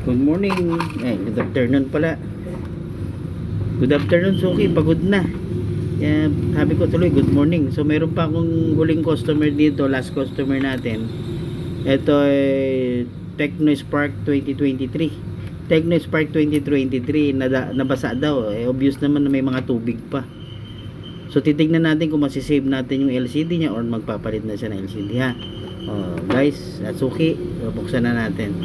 Good morning. Good afternoon pala. Good afternoon, Suki. Pagod na. Sabi ko tuloy, good morning. So, meron pa akong huling customer dito. Last customer natin. Ito ay Tecno Spark 2023. Tecno Spark 2023. Nabasa daw. Obvious naman na may mga tubig pa. So, titignan natin kung masisave natin yung LCD niya or magpapalit na siya ng LCD, ha. Guys, Suki, buksan na natin.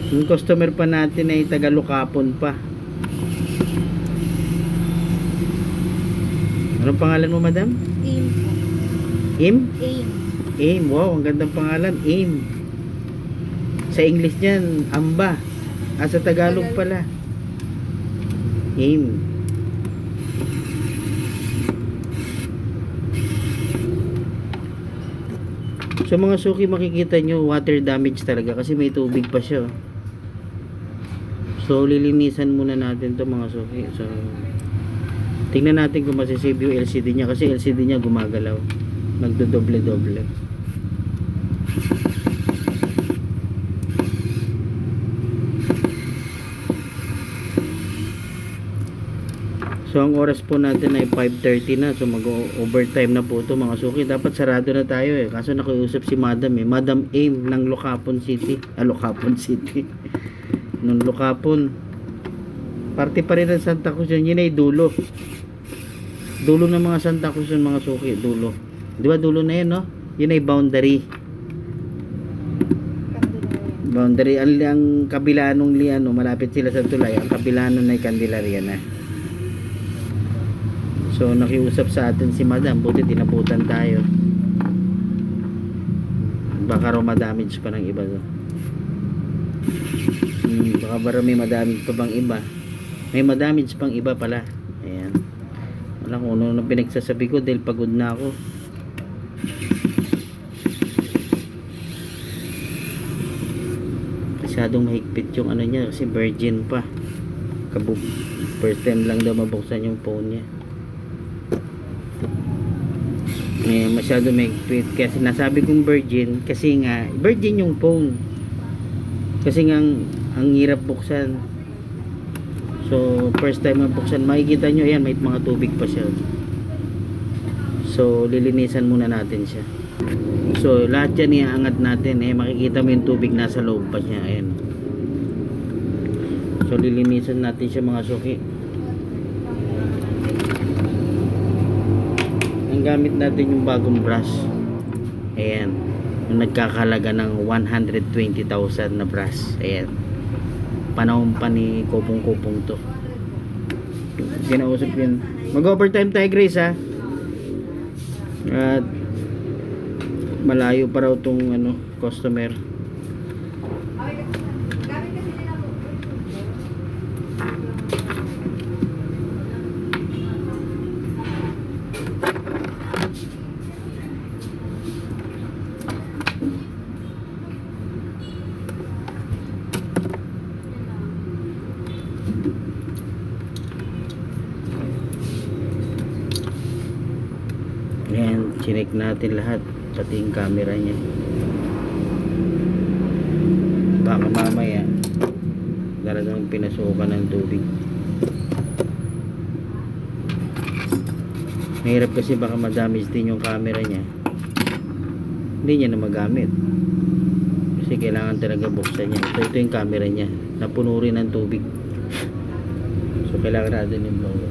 Yung customer pa natin ay taga Lucapon pa. Anong pangalan mo, madam? Aim po. Im? Aim. Aim. Wow, ang gandang pangalan. Aim. Sa English niyan, Amba. Sa Tagalog pala. Aim. So mga Suki, makikita nyo water damage talaga kasi may tubig pa siya. So lilinisan muna natin to mga Suki. So tingnan natin kung masisave yung LCD niya kasi LCD niya gumagalaw, nagdodoble-doble. So ang oras po natin ay 5:30 na. So mag-overtime na po ito mga Suki. Dapat sarado na tayo kaso nakiusap si Madam Madam Aim ng Lucapon City. Lucapon City. Nung Lucapon. Parte pa rin ng Santa Cruz yun. Yun ay dulo. Dulo ng mga Santa Cruz yun mga Suki. Dulo. Di ba dulo na yun, no? Yun ay boundary. Boundary. Ang kabilanong malapit sila sa tulay. Ang kabilanon ay Candelaria na. So nakiusap sa atin si Madam, buti tinabutan tayo. Baka raw madamage pa ng iba to. Baka ba may madamage pa bang iba? May madamage pang iba pala. Ayan. Wala kung ano pinagsasabi ko dahil pagod na ako. Masyadong mahigpit yung niya kasi virgin pa. First time lang daw mabuksan yung phone niya. Masyado may tweet kasi nasabi kong virgin kasi nga virgin yung phone kasi nga ang hirap buksan. So first time mabuksan, makikita nyo yan, may mga tubig pa siya. So lilinisan muna natin siya. So lahat yan iaangat natin makikita mo yung tubig nasa loob pa siya. Ayan. So lilinisan natin siya mga Suki. Gamit natin yung bagong brush. Ayan. Yung nagkakalaga ng 120,000 na brush. Ayan. Panahon pa ni Kupong-Kupong to. Kinausap yun. Mag-overtime tayo, Grace, ha? At malayo pa raw tong customer. Ayan, chinek natin lahat, pati yung camera niya. Baka mamaya talagang pinasukan ng tubig. Mahirap kasi baka madamage din yung camera niya, hindi niya na magamit kasi kailangan talaga buksan niya. So ito yung camera niya, napuno rin ng tubig. So kailangan natin yung blower.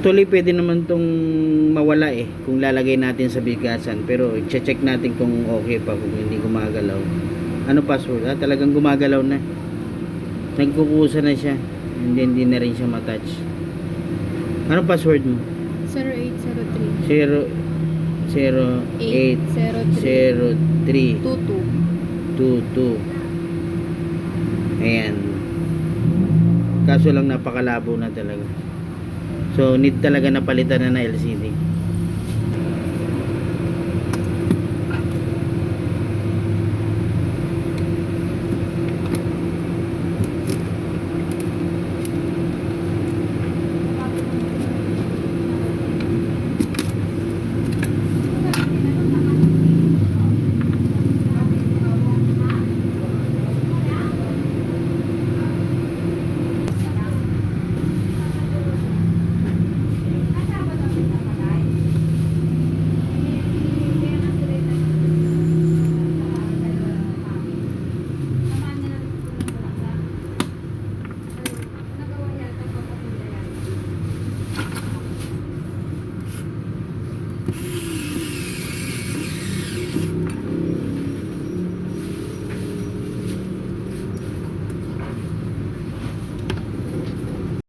Actually, pwede naman tong mawala eh kung lalagay natin sa bigasan, pero i-check natin kung okay pa, kung hindi gumagalaw. Ano password? Talagang gumagalaw na. Nagkukusa na siya. Hindi na rin siya matouch. Ano password mo? 0803 0803 22. Ayan. Kaso lang napakalabo na talaga. So need talaga na palitan na LCD.